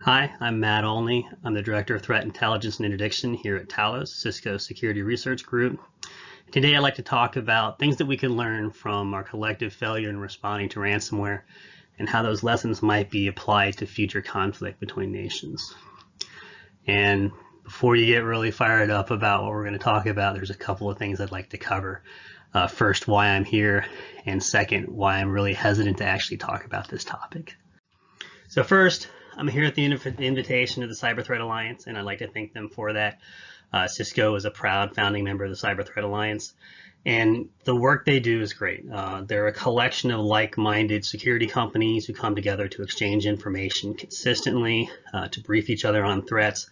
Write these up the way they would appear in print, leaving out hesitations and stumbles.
Hi, I'm Matt Olney. I'm the Director of Threat Intelligence and Interdiction here at Talos, Cisco Security Research Group. Today I'd like to talk about things that we can learn from our collective failure in responding to ransomware and how those lessons might be applied to future conflict between nations. And before you get really fired up about what we're going to talk about, there's a couple of things I'd like to cover. First, why I'm here, and second, why I'm really hesitant to actually talk about this topic. So first, I'm here at the invitation of the Cyber Threat Alliance, and I'd like to thank them for that. Cisco is a proud founding member of the Cyber Threat Alliance, and the work they do is great. They're a collection of like-minded security companies who come together to exchange information consistently, to brief each other on threats,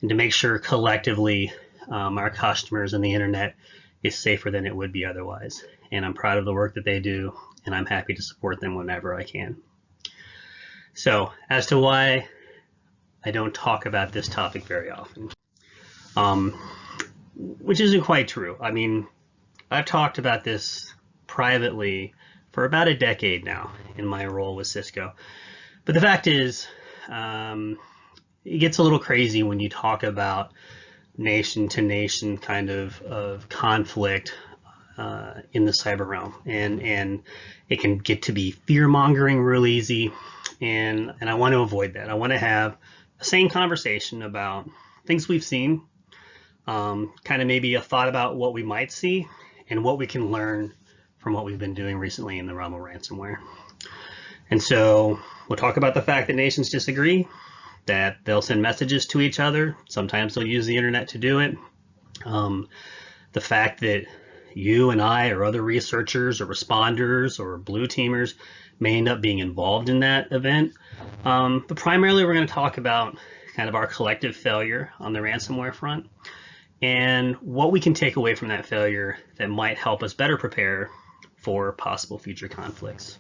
and to make sure collectively our customers and the internet is safer than it would be otherwise. And I'm proud of the work that they do, and I'm happy to support them whenever I can. So, as to why I don't talk about this topic very often, which isn't quite true. I mean, I've talked about this privately for about a decade now in my role with Cisco. But the fact is, it gets a little crazy when you talk about nation-to-nation kind of conflict in the cyber realm. And it can get to be fear-mongering real easy. And I want to avoid that. I want to have a sane conversation about things we've seen, kind of maybe a thought about what we might see and what we can learn from what we've been doing recently in the realm of ransomware. And so we'll talk about the fact that nations disagree, that they'll send messages to each other. Sometimes they'll use the internet to do it. The fact that you and I or other researchers or responders or blue teamers may end up being involved in that event. But primarily we're going to talk about kind of our collective failure on the ransomware front and what we can take away from that failure that might help us better prepare for possible future conflicts.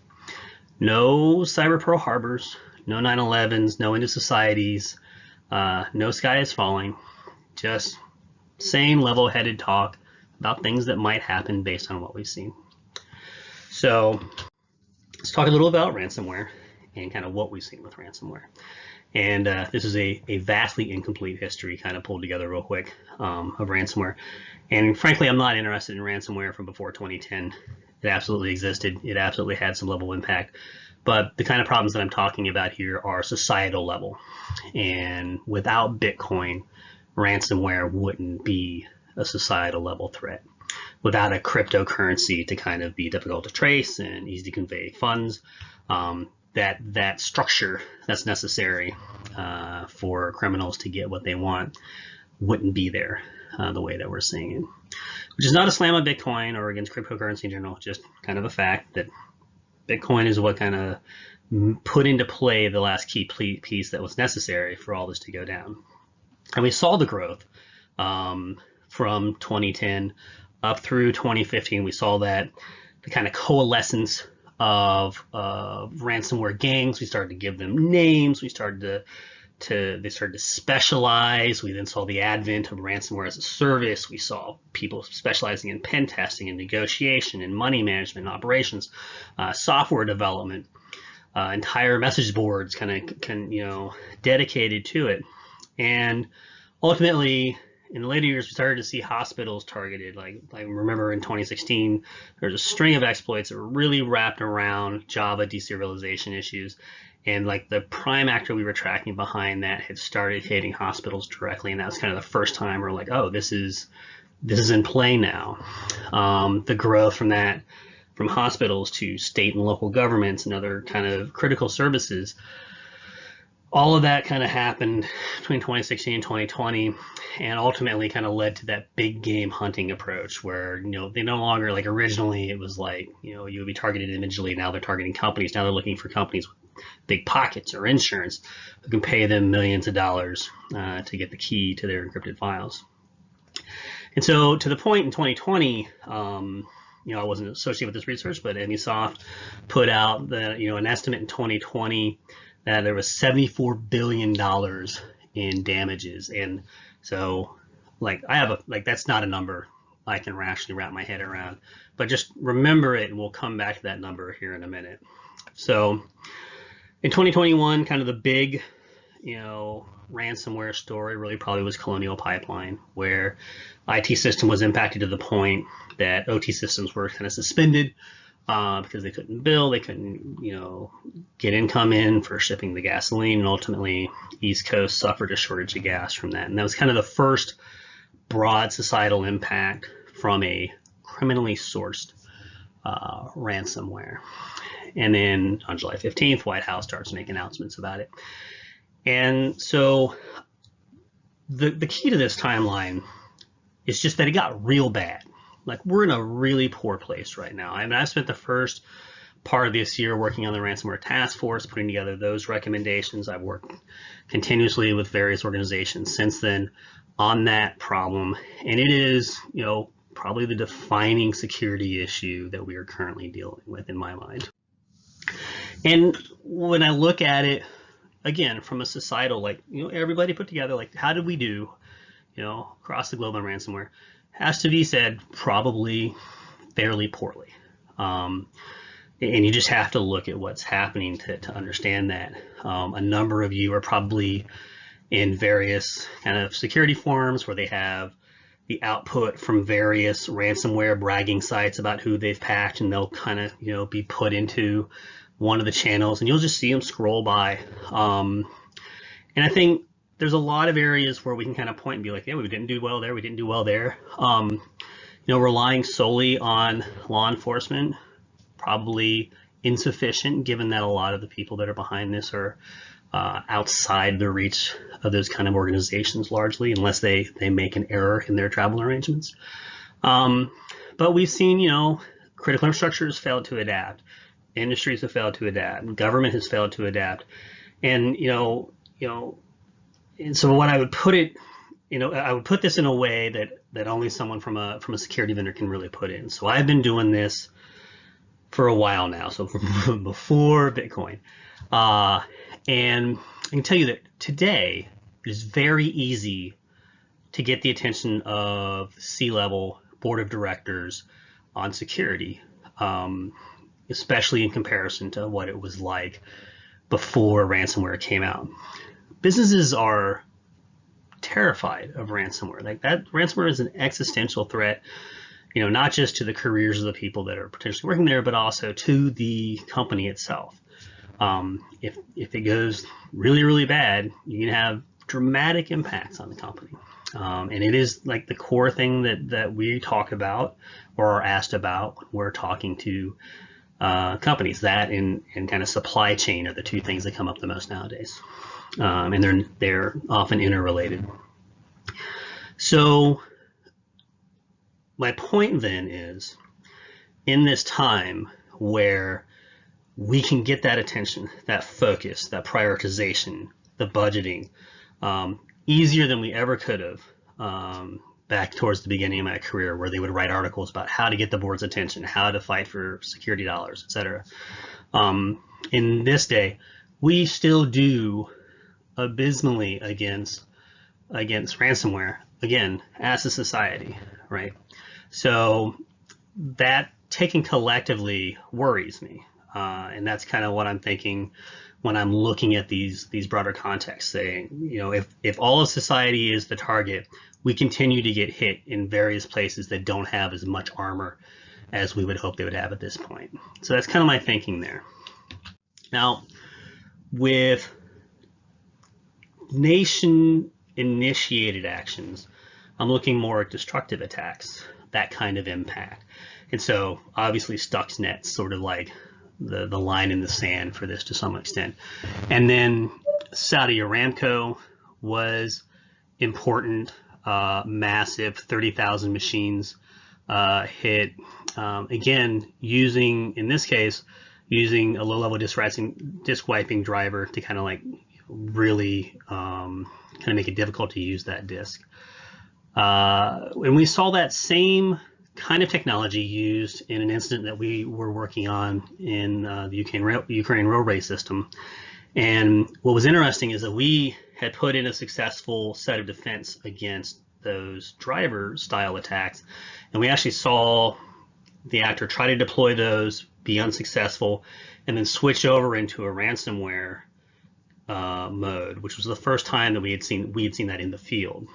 No cyber Pearl Harbors, no 9/11s, no end of societies, no sky is falling, just sane, level-headed talk about things that might happen based on what we've seen. So let's talk a little about ransomware and kind of what we've seen with ransomware. And this is a vastly incomplete history kind of pulled together real quick of ransomware. And frankly, I'm not interested in ransomware from before 2010. It absolutely existed. It absolutely had some level of impact. But the kind of problems that I'm talking about here are societal level. And without Bitcoin, ransomware wouldn't be a societal level threat. Without a cryptocurrency to kind of be difficult to trace and easy to convey funds, that structure that's necessary for criminals to get what they want wouldn't be there the way that we're seeing it. Which is not a slam on Bitcoin or against cryptocurrency in general, just kind of a fact that Bitcoin is what kind of put into play the last key piece that was necessary for all this to go down. And we saw the growth from 2010 up through 2015. We saw that the kind of coalescence of ransomware gangs. We started to give them names. They started to specialize. We then saw the advent of ransomware as a service. We saw people specializing in pen testing and negotiation and money management and operations, software development, entire message boards dedicated to it. And ultimately, in the later years, we started to see hospitals targeted. Like I remember in 2016, there was a string of exploits that were really wrapped around Java deserialization issues. And like the prime actor we were tracking behind that had started hitting hospitals directly. And that was kind of the first time we're like, oh, this is in play now. The growth from that, from hospitals to state and local governments and other kind of critical services, all of that kind of happened between 2016 and 2020, and ultimately kind of led to that big game hunting approach where, they no longer, like originally it was like, you would be targeted individually. Now they're targeting companies. Now they're looking for companies with big pockets or insurance who can pay them millions of dollars to get the key to their encrypted files. And so to the point in 2020, I wasn't associated with this research, but Anysoft put out an estimate in 2020 that there was $74 billion in damages. And so that's not a number I can rationally wrap my head around, but just remember it and we'll come back to that number here in a minute. So in 2021, kind of the big ransomware story really probably was Colonial Pipeline, where IT system was impacted to the point that OT systems were kind of suspended because they couldn't bill, they couldn't, get income in for shipping the gasoline, and ultimately East Coast suffered a shortage of gas from that. And that was kind of the first broad societal impact from a criminally sourced ransomware. And then on July 15th, White House starts making announcements about it. And so the key to this timeline is just that it got real bad. Like, we're in a really poor place right now. I mean, I spent the first part of this year working on the ransomware task force, putting together those recommendations. I've worked continuously with various organizations since then on that problem. And it is, probably the defining security issue that we are currently dealing with in my mind. And when I look at it, again, from a societal, everybody put together, how did we do, across the globe on ransomware, has to be said, probably fairly poorly. And you just have to look at what's happening to understand that. A number of you are probably in various kind of security forums where they have the output from various ransomware bragging sites about who they've patched, and they'll kind of, be put into one of the channels, and you'll just see them scroll by. And I think there's a lot of areas where we can kind of point and be like, yeah, we didn't do well there, we didn't do well there. Relying solely on law enforcement, probably insufficient, given that a lot of the people that are behind this are outside the reach of those kind of organizations largely, unless they make an error in their travel arrangements. But we've seen, critical infrastructure has failed to adapt. Industries have failed to adapt. Government has failed to adapt. And, and so what I would put it, I would put this in a way that only someone from a security vendor can really put in. So I've been doing this for a while now, so from before Bitcoin. And I can tell you that today it is very easy to get the attention of C-level board of directors on security, especially in comparison to what it was like before ransomware came out. Businesses are terrified of ransomware. Like, that ransomware is an existential threat, not just to the careers of the people that are potentially working there, but also to the company itself. If it goes really, really bad, you can have dramatic impacts on the company. And it is like the core thing that we talk about or are asked about when we're talking to companies. That and kind of supply chain are the two things that come up the most nowadays. And they're often interrelated. So my point then is, in this time where we can get that attention, that focus, that prioritization, the budgeting, easier than we ever could have back towards the beginning of my career, where they would write articles about how to get the board's attention, how to fight for security dollars, etc. In this day, we still do abysmally against ransomware, again, as a society, right? So that taken collectively worries me. And that's kind of what I'm thinking when I'm looking at these broader contexts, saying, if all of society is the target, we continue to get hit in various places that don't have as much armor as we would hope they would have at this point. So that's kind of my thinking there. Now, with nation-initiated actions, I'm looking more at destructive attacks, that kind of impact. And so obviously Stuxnet's sort of like the line in the sand for this to some extent. And then Saudi Aramco was important, massive, 30,000 machines hit. Again, in this case, using a low-level disk wiping driver to kind of like really kind of make it difficult to use that disk. And we saw that same kind of technology used in an incident that we were working on in the Ukraine railway system. And what was interesting is that we had put in a successful set of defense against those driver style attacks. And we actually saw the actor try to deploy those, be unsuccessful, and then switch over into a ransomware mode, which was the first time that we had seen that in the field.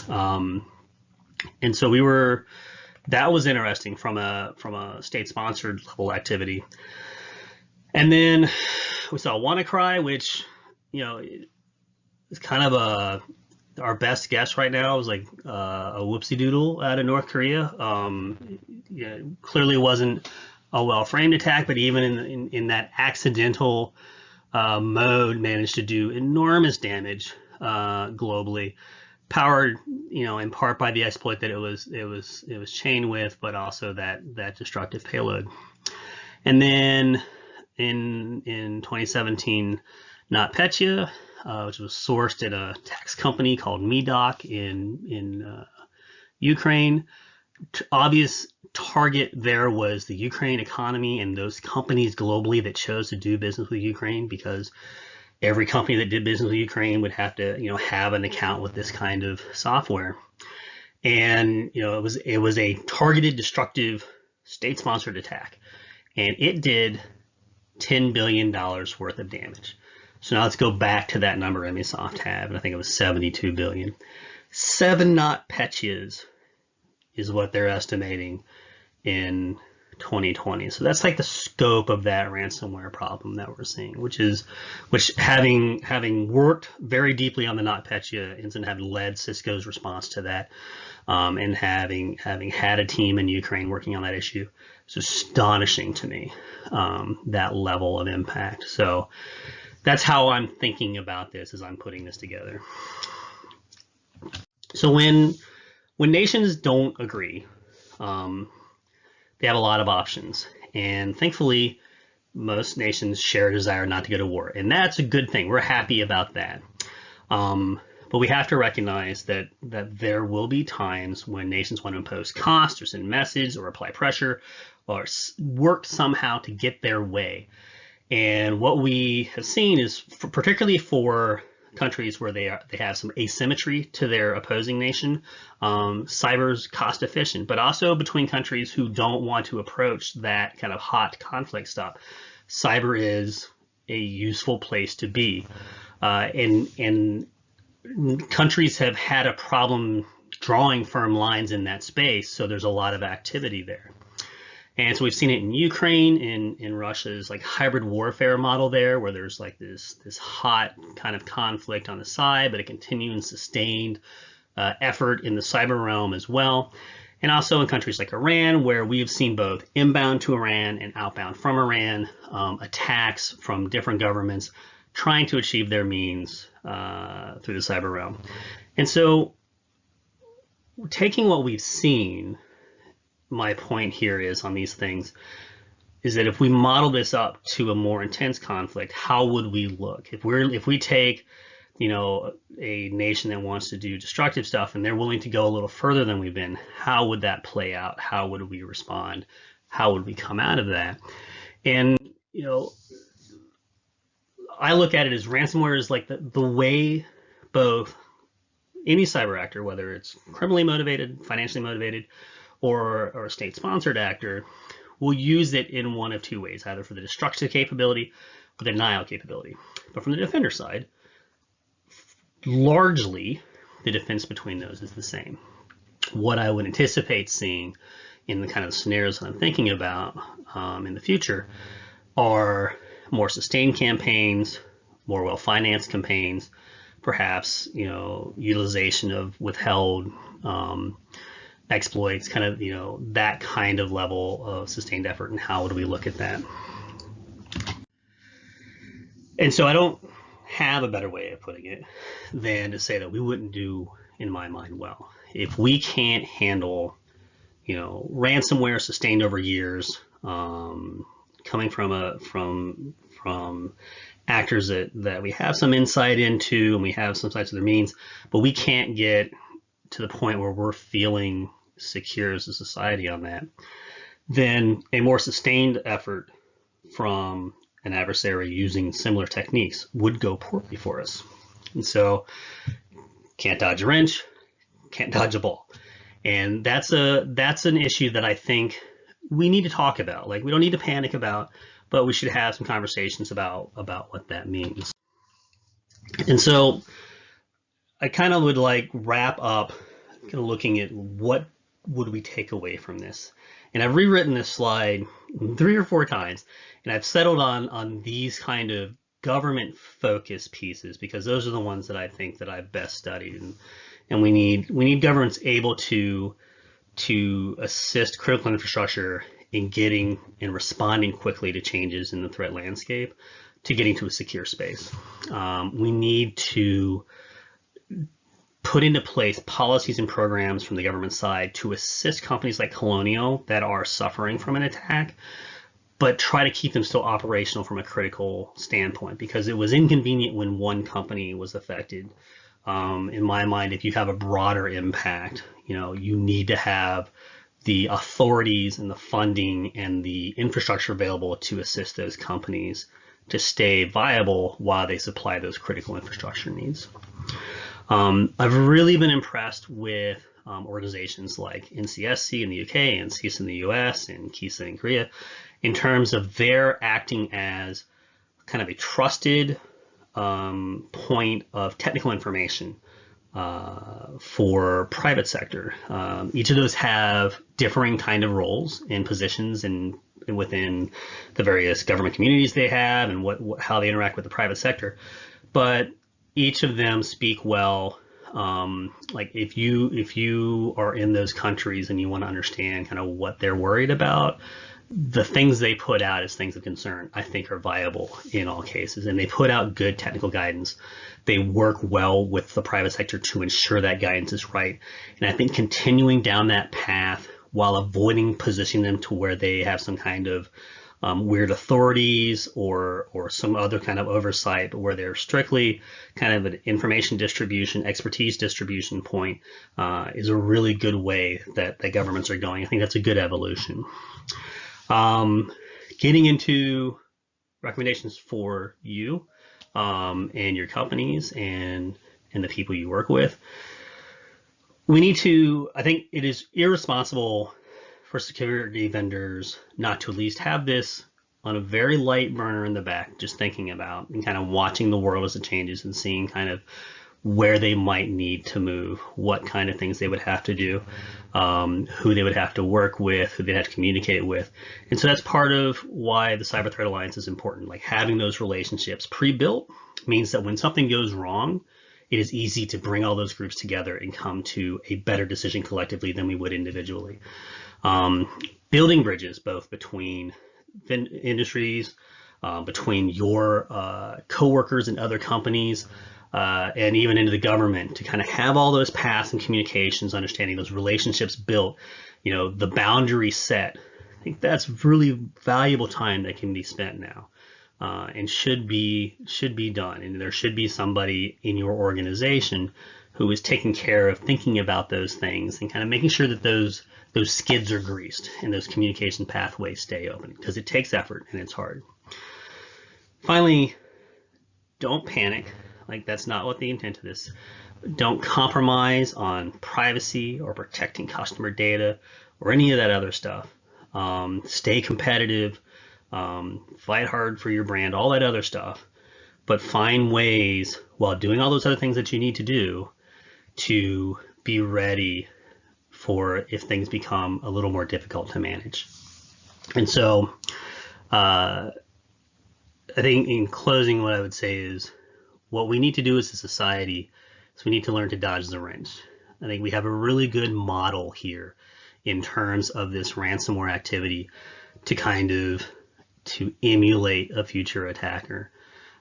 And so that was interesting from a state-sponsored level activity. And then we saw WannaCry, which, is kind of our best guess right now. It was like a whoopsie doodle out of North Korea. Clearly wasn't a well-framed attack, but even in that accidental mode, managed to do enormous damage globally, powered, in part by the exploit that it was chained with, but also that destructive payload. And then in 2017, NotPetya, which was sourced at a tax company called Medoc in Ukraine. Obvious target there was the Ukraine economy and those companies globally that chose to do business with Ukraine, because every company that did business with Ukraine would have to, have an account with this kind of software. And, it was a targeted, destructive, state-sponsored attack, and it did $10 billion worth of damage. So now let's go back to that number Microsoft had, and I think it was 72 billion. 7 NotPetyas is what they're estimating in 2020. So that's like the scope of that ransomware problem that we're seeing, which having worked very deeply on the NotPetya incident, having led Cisco's response to that, and having had a team in Ukraine working on that issue, it's astonishing to me, that level of impact. So that's how I'm thinking about this as I'm putting this together. So when nations don't agree, they have a lot of options, and thankfully most nations share a desire not to go to war, and that's a good thing. We're happy about that. But we have to recognize that there will be times when nations want to impose costs or send messages or apply pressure or work somehow to get their way. And what we have seen is, particularly for countries where they have some asymmetry to their opposing nation, cyber's cost efficient, but also between countries who don't want to approach that kind of hot conflict stuff, cyber is a useful place to be. And countries have had a problem drawing firm lines in that space, so there's a lot of activity there. And so we've seen it in Ukraine, in Russia's like hybrid warfare model there, where there's like this hot kind of conflict on the side, but a continuing sustained effort in the cyber realm as well. And also in countries like Iran, where we've seen both inbound to Iran and outbound from Iran, attacks from different governments trying to achieve their means through the cyber realm. And so taking what we've seen, my point here is on these things is that if we model this up to a more intense conflict, how would we look? If we take, a nation that wants to do destructive stuff and they're willing to go a little further than we've been, how would that play out? How would we respond? How would we come out of that? And, I look at it as ransomware is like the way both any cyber actor, whether it's criminally motivated, financially motivated, or a state-sponsored actor, will use it in one of two ways, either for the destructive capability or the denial capability. But from the defender side, largely the defense between those is the same. What I would anticipate seeing in the kind of scenarios that I'm thinking about in the future are more sustained campaigns, more well-financed campaigns, perhaps, utilization of withheld exploits, kind of, that kind of level of sustained effort, and how would we look at that? And so I don't have a better way of putting it than to say that we wouldn't do, in my mind, well. If we can't handle, ransomware sustained over years, coming from actors that we have some insight into and we have some sights of their means, but we can't get to the point where we're feeling secure as a society on that, then a more sustained effort from an adversary using similar techniques would go poorly for us. And so can't dodge a wrench, can't dodge a ball. And that's an issue that I think we need to talk about. Like, we don't need to panic about, but we should have some conversations about what that means. And so I kind of would like wrap up kind of looking at what would we take away from this. And I've rewritten this slide 3 or 4 times, and I've settled on these kind of government focused pieces because those are the ones that I think that I've best studied. And we need governments able to assist critical infrastructure in getting and responding quickly to changes in the threat landscape, to getting to a secure space. We need to put into place policies and programs from the government side to assist companies like Colonial that are suffering from an attack, but try to keep them still operational from a critical standpoint, because it was inconvenient when one company was affected. In my mind, if you have a broader impact, you need to have the authorities and the funding and the infrastructure available to assist those companies to stay viable while they supply those critical infrastructure needs. I've really been impressed with organizations like NCSC in the UK and CISA in the US and KISA in Korea in terms of their acting as kind of a trusted point of technical information for private sector. Each of those have differing kind of roles and positions and within the various government communities they have and how they interact with the private sector. But each of them speak well. Like if you are in those countries and you want to understand kind of what they're worried about, the things they put out as things of concern, I think, are viable in all cases. And they put out good technical guidance. They work well with the private sector to ensure that guidance is right. And I think continuing down that path while avoiding positioning them to where they have some kind of weird authorities or some other kind of oversight, but where they're strictly kind of an information distribution, expertise distribution point, is a really good way that the governments are going. I think that's a good evolution. Getting into recommendations for you and your companies and the people you work with, we need to, I think it is irresponsible for security vendors not to at least have this on a very light burner in the back, just thinking about and kind of watching the world as it changes and seeing kind of where they might need to move, what kind of things they would have to do, who they would have to work with, who they have to communicate with. And so that's part of why the Cyber Threat Alliance is important. Like having those relationships pre-built means that when something goes wrong, it is easy to bring all those groups together and come to a better decision collectively than we would individually. Building bridges both between industries, between your coworkers and other companies, and even into the government, to kind of have all those paths and communications, understanding those relationships built, the boundary set. I think that's really valuable time that can be spent now, and should be done. And there should be somebody in your organization who is taking care of thinking about those things and kind of making sure that those skids are greased and those communication pathways stay open, because it takes effort and it's hard. Finally, don't panic. Like, that's not what the intent of this. Don't compromise on privacy or protecting customer data or any of that other stuff. Stay competitive, fight hard for your brand, all that other stuff, but find ways while doing all those other things that you need to do to be ready for if things become a little more difficult to manage. And so I think in closing, what I would say is what we need to do as a society is we need to learn to dodge the wrench. I think we have a really good model here in terms of this ransomware activity to emulate a future attacker.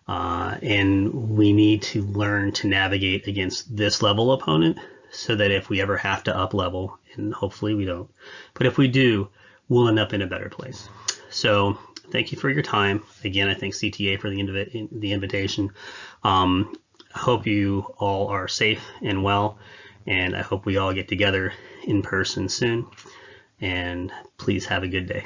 And we need to learn to navigate against this level opponent so that if we ever have to up level, and hopefully we don't, but if we do, we'll end up in a better place. So thank you for your time. Again, I thank CTA for the invitation. I hope you all are safe and well, and I hope we all get together in person soon. And please have a good day.